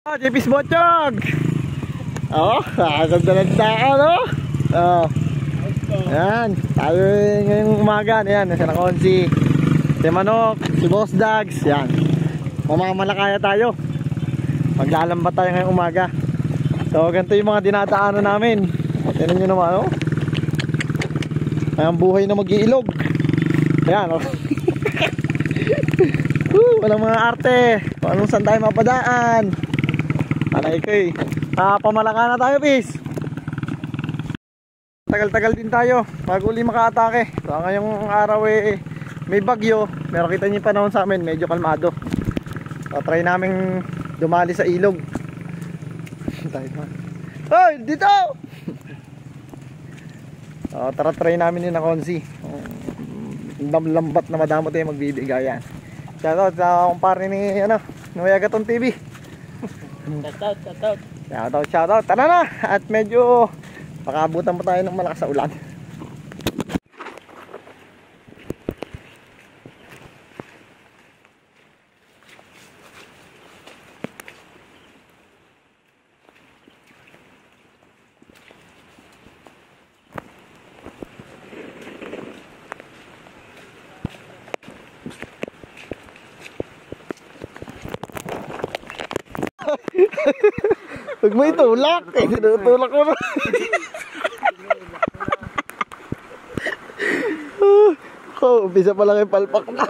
Jepis Botchog! Oo, ganda ng daan, no? Oo. Ayan, tayo ngayong umaga. Ayan, nasa Nakonsi, si Manok, si Boss Dags. Ayan, mamamalakaya tayo. Maglalambat tayo ngayong umaga. So, ganito yung mga dinadaanan namin. Tignan nyo naman, no? Ayan, buhay na mag-iilog. Ayan, no? Walang mga arte. Kung anong saan tayo mapadaan. Panay ko eh. Pamalaka na tayo, bis. Tagal-tagal din tayo bago uli maka-atake. So ngayong araw eh may bagyo. Pero kita niyo yung panahon sa amin, medyo kalmado. So try namin dumali sa ilog. Hoy, dito! So tara, try namin yung Nakonsi. Lambat na madamot eh magbibigayan. Shoutout sa kumpare ni Nuegaton TV. Shoutout. Tara na! At medyo makabutan pa tayo ng malakas sa ulan. Huwag mo itulak. Tinutulak mo na. Umpisa pa lang yung palpak na.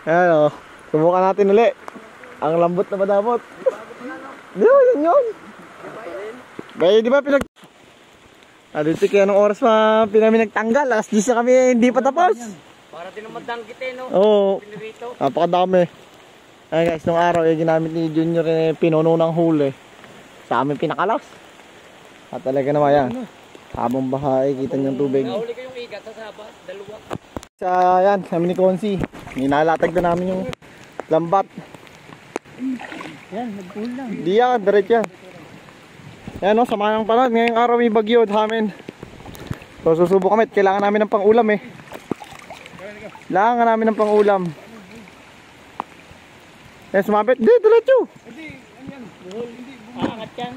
Ayan o, subukan natin ulit. Ang lambot na madamot. Di ba yan yun? Bay, di ba dito kaya nung oras pa pinagtanggal. Alas 10 na kami, hindi pa tapos. Para tinamadangkit eh, no? Oo, napakadami. Ayan guys, nung araw ginamit ni Junior pinuno ng huli. Sa amin pinakalas. At talaga naman yan, habang baha kita niyo yung tubig. Nahuli ko yung igat sa sabas, dalawa. Sa yan, kami ni Konsi, nilalatag na namin yung lambat. Yan, nagkulang. Di yan, diretso yan. Yan o, sama ng panahon. Ngayong araw may bagyo sa amin. So susubo kami, kailangan namin ng pang-ulam eh. Kailangan namin ng pang-ulam. Yan, sumabit. Di, diretso. Hindi, yan. Hindi, aangat yan.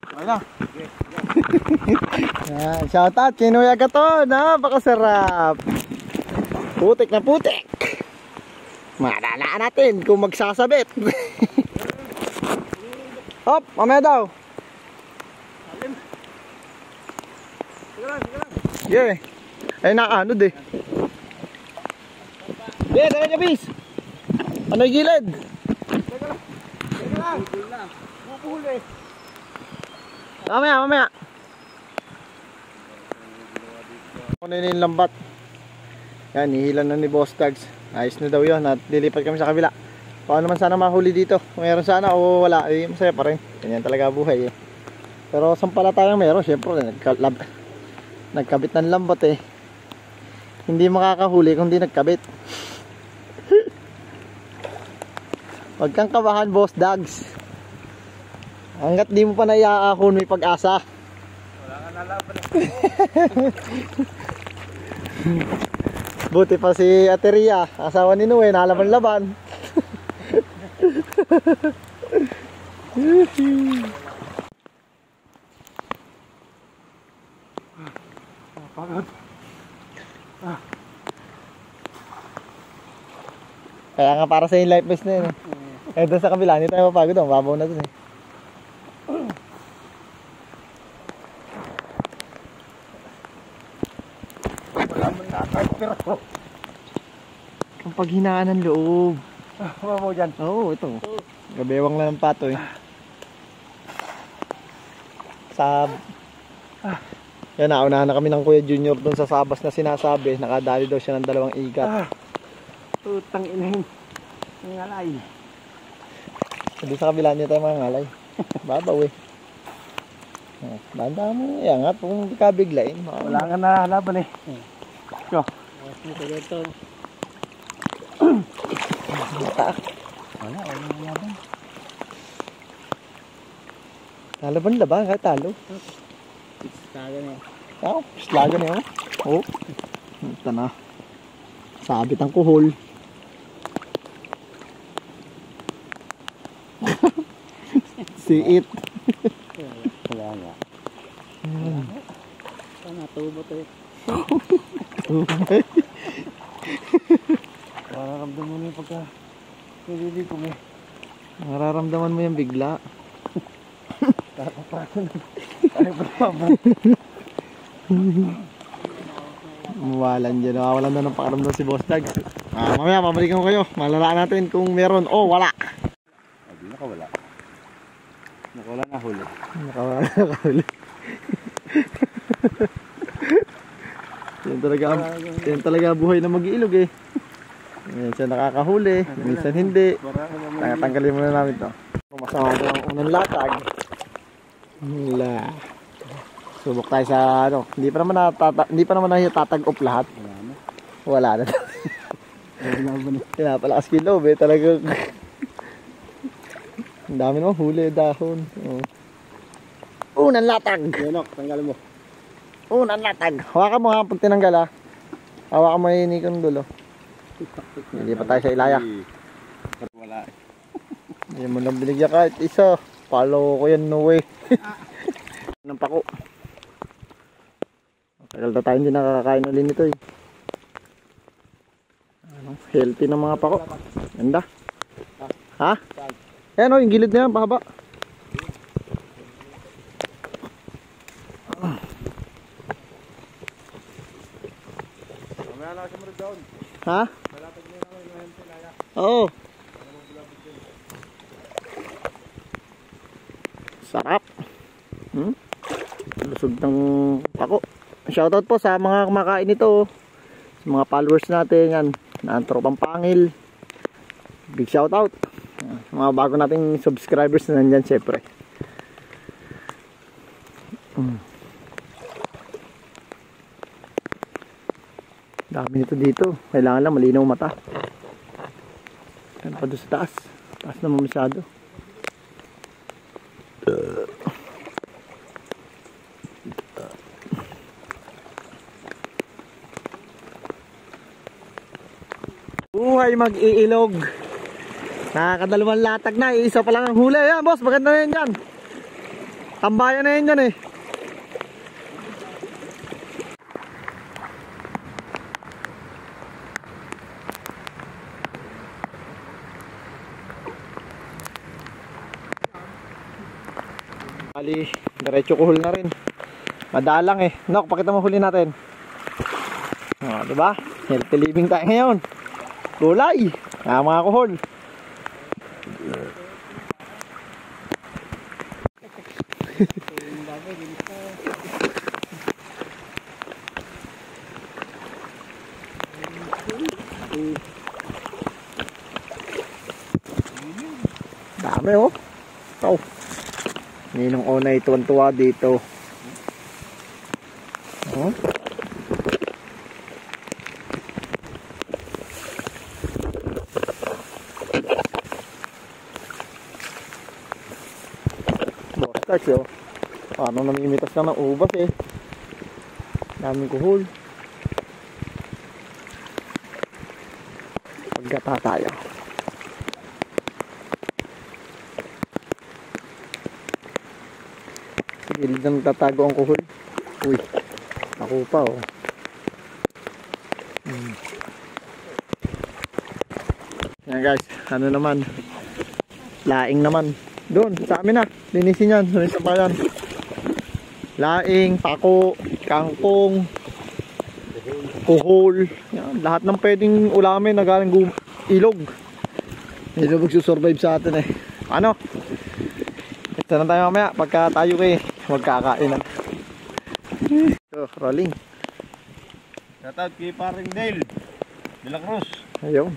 Okay na. Yan, shoutout kay Nuegaton. Napakasarap. Putik na putik. Malalaan natin kung magsasabit. Hop, mamaya daw. Yeah. Ay nakaanod eh. Yeah, dala niya bis. Ano yung gilid? Pupuhuli. Mamaya. Ano yung lambat? Yan, nihilan na ni Boss Dags. Ayos na daw yun at lilipat kami sa kabila. Paano naman sana mahuli dito? Kung meron sana o wala, eh, masaya pa rin. Ganyan talaga buhay eh. Pero sampalatayang meron, syempre nagkabit ng lambat eh. Hindi makakahuli kung di nagkabit. Huwag kang kabahan, Boss Dags. Hanggat di mo pa naiaahon, may pag-asa. Wala ka nalaban. Buti pa si Ate Ria, asawa ni Noe, nalaban-laban. Pagod. Kaya nga para sa yung life vest na yun eh. Eh doon sa kabila, hindi tayo mapagod, mababaw na doon eh. Wala mo nakakapira ko. Ang paghinaan ng loob. Mabaw dyan. Oo, ito. Gabewang lang ng pato eh. Yan, naunahan na kami ng Kuya Junior doon sa sabas na sinasabi. Nakadali daw siya ng 2 igat. Tutang inahin. Ngalay. Doon sa kabila niya tayo mga ngalay. Babaw eh. Banda mo yan nga, kung hindi ka biglain. Wala ka na laban eh. Go. Wala laban. Lalaban-laban, kahit talo. Slaga na. Oo, slaga na yun. Oo. Ito na. Sabit ang kuhol. See it. Wala nga. Tubo to eh. Mararamdaman mo yung pagka nililikom eh. Mararamdaman mo yung bigla. Tatapakan. Ay, bravo. Mawalan dyan. Nawawalan na ng pakaramdam si Boss Dag. Mamaya, mabalikan ko kayo. Malalaan natin kung meron o wala. Hindi, nakawala. Nakawala na huli. Nakahuli. Yan talaga buhay na mag-iilog eh. Minsan nakakahuli, minsan hindi. Tanggalin muna namin to. Masama ito ang unang latag. Wala. Subok tayo sa ano. Hindi pa naman natatag-up lahat. Wala na. Pinapalakas kilo eh. Talagang ang dami naman huli dahon. Unang latag. Yanok, tanggalin mo. Unang latag. Hawakan mo ha pag tinanggal ha. Hawakan mo yung inikong dulo. Hindi pa tayo sa ilaya. Wala. Hindi mo lang binigyan kahit isa. Follow ko yan, no way. Ng pako. Tagal na tayo hindi nakakakain ulit nito eh. Healthy ng mga pako. Ganda. Ha? Ayan o, yung gilid na yan, pahaba. Ha? Oo. Sarap. Lusog ng pako. Shoutout po sa mga kumakain nito. Sa mga followers natin yan. Na ang tropang pangil. Big shoutout. Sa mga bago nating subscribers na nandyan syempre. Dami nito dito. Kailangan lang malinaw mata. Yan pa doon sa taas. Taas naman masyado. Buhay mag-iilog. Nakakadalawang latag na. Isa pa lang ang huli. Yan boss, maganda na yan dyan. Tambayan na yan dyan eh. Bali, diretso kuhul na rin. Madalang eh. Nok, pakita mo huli natin. Diba? Healthy living tayo ngayon. Gulay. Mga kuhul. Dami oh. Oh. Ninong Onay tuwan-tuwa dito. Oh. Bostas oh. Paano namimitas ka ng ubas eh. Daming kuhul. Pagkata tayo. Gilid na nagtatago ang kuhul. Uy, ako pa oh. Yan guys, ano naman, laing naman. Doon, sa amin na, linisin yan, linisin pa yan. Laing, pako, kangkong, kuhul, yan, lahat ng pwedeng ulamin na galing ilog. Ilog magsusurvive sa atin eh. Ano? Ito na tayo mamaya, pagka tayo magkakainan. So, rolling. Shoutout kay paring Dale De La Cruz. Ayun.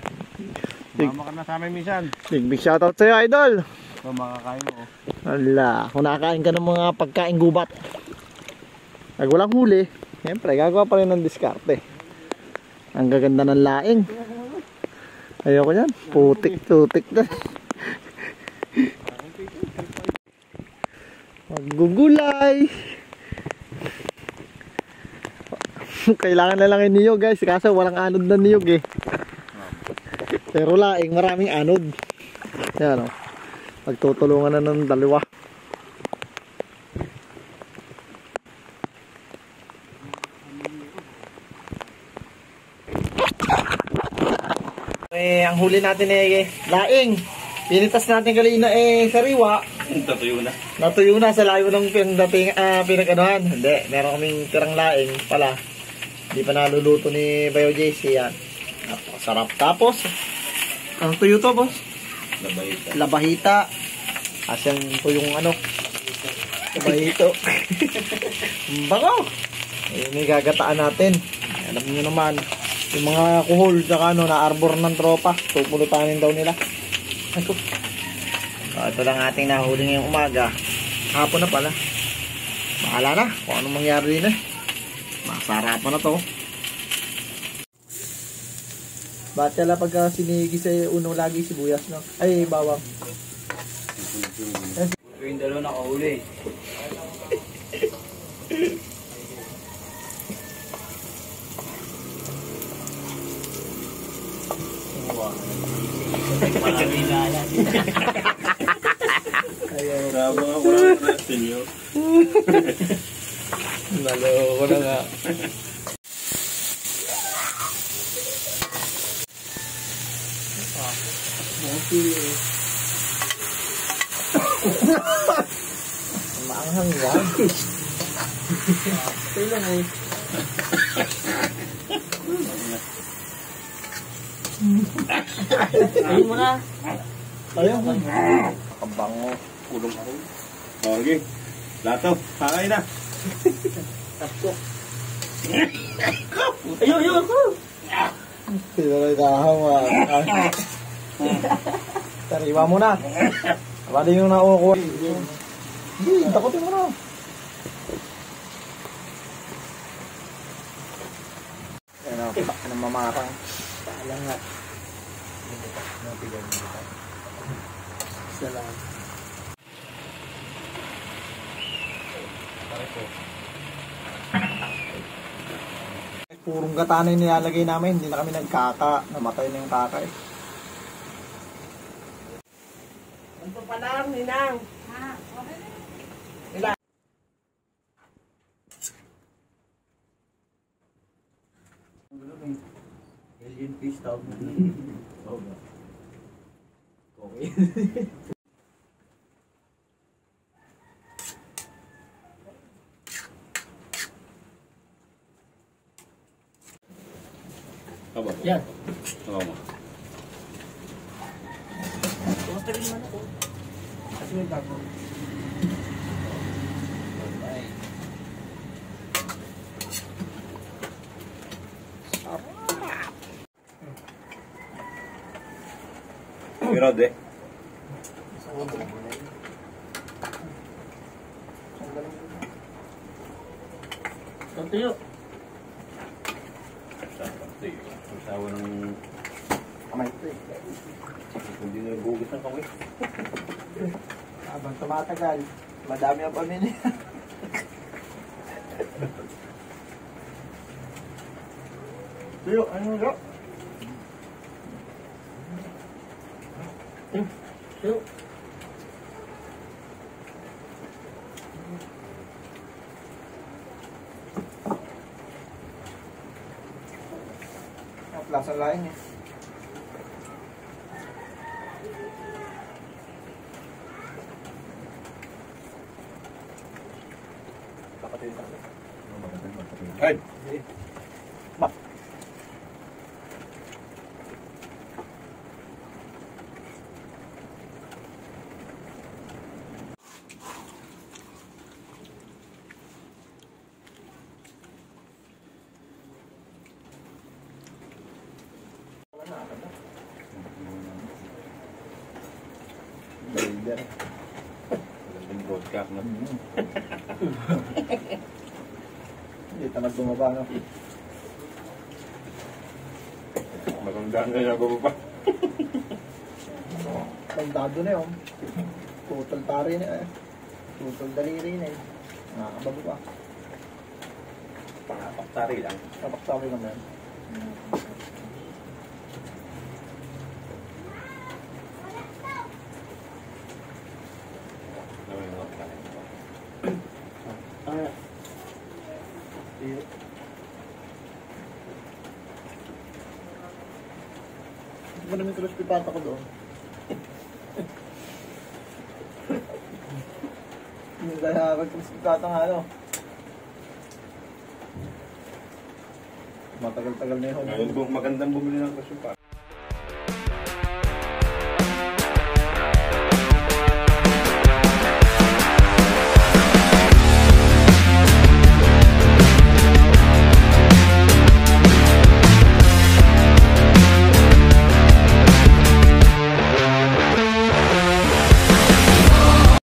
Mama ka na sa amin minsan. Big shoutout sa'yo, idol. So, makakain mo. Wala, kung nakakain ka ng mga pagkain gubat. Pag walang huli, siyempre, gagawa pa rin ng diskarte. Ang gaganda ng laing. Ayoko yan, putik-tutik na. Maggugulay. Kailangan na lang yung niyog guys, kaso walang anod na niyog eh. Pero laing maraming anod. Yan o. Magtutulungan na ng dalawa. Ang huli natin laing. Pinitas natin kanina sariwa. Tatuyo na. Natuyo na sa layo ng pinag-anuhan. Hindi, meron kaming tirang laing pala. Hindi pa naluluto ni Bayo JC yan. Napakasarap. Tapos, ang tuyo to, boss? Labahita. Labahita. Asan po yung labahito. Bango! May gagataan natin. Alam niyo naman, yung mga kuhol, tsaka na-arbor ng tropa. Pupulutanin daw nila. So, ito lang ating nahuli ngayong umaga. Hapon na pala. Bahala na kung anong mangyari din masarapan na to. Ba't kala pagka sinigi sa unong lagi sibuyas, no? Ay, bawang. Yung dalawa nakahuli. Ayaw. Sama ako ng resin nyo. Naloko na nga. Maanghang yan. Ito lang Ayun mo na. Ayun mo. Kabango. Kulong ako. Okay. Lato. Kakay na. Tapos. Ayun. Sino na itahawa? Tariwa mo na. Wala yung naukuha. Hindi, takutin mo na. Ano mamarang. Paalang nga. Isa lang. Purong gata na yung nilalagay namin. Hindi na kami nagkaka. Namatay na yung kaka eh. Ano pa lang, Ninang? Nila. Alien fish tawag mo. Okay. Aba. Yan. Tama. Tumatalin naman ako. Kasi may bago. Mirod eh. Tuyo. Usawa ng Kamay ito eh. hindi na nagugit ng kawin. Habang tumatagal, madami ang pamilya. Tuyo, ano mo? Tuyo. Lasa lain eh. Ay! Ba? Magandang broadcast na. Hindi tanag bumaba no. Magandang na yung bumaba. Tandado na yun. Total tari na eh. Total daliri na eh. Nakakabago pa. Pangapaktari lang. Kapaktari naman. Ah. Iyo. Ano naman crispy pata ko doon? Hindi kaya crispy pata nga ano. Matagal-tagal na yun. Ngayon, magandang bumili ng kasyo pa.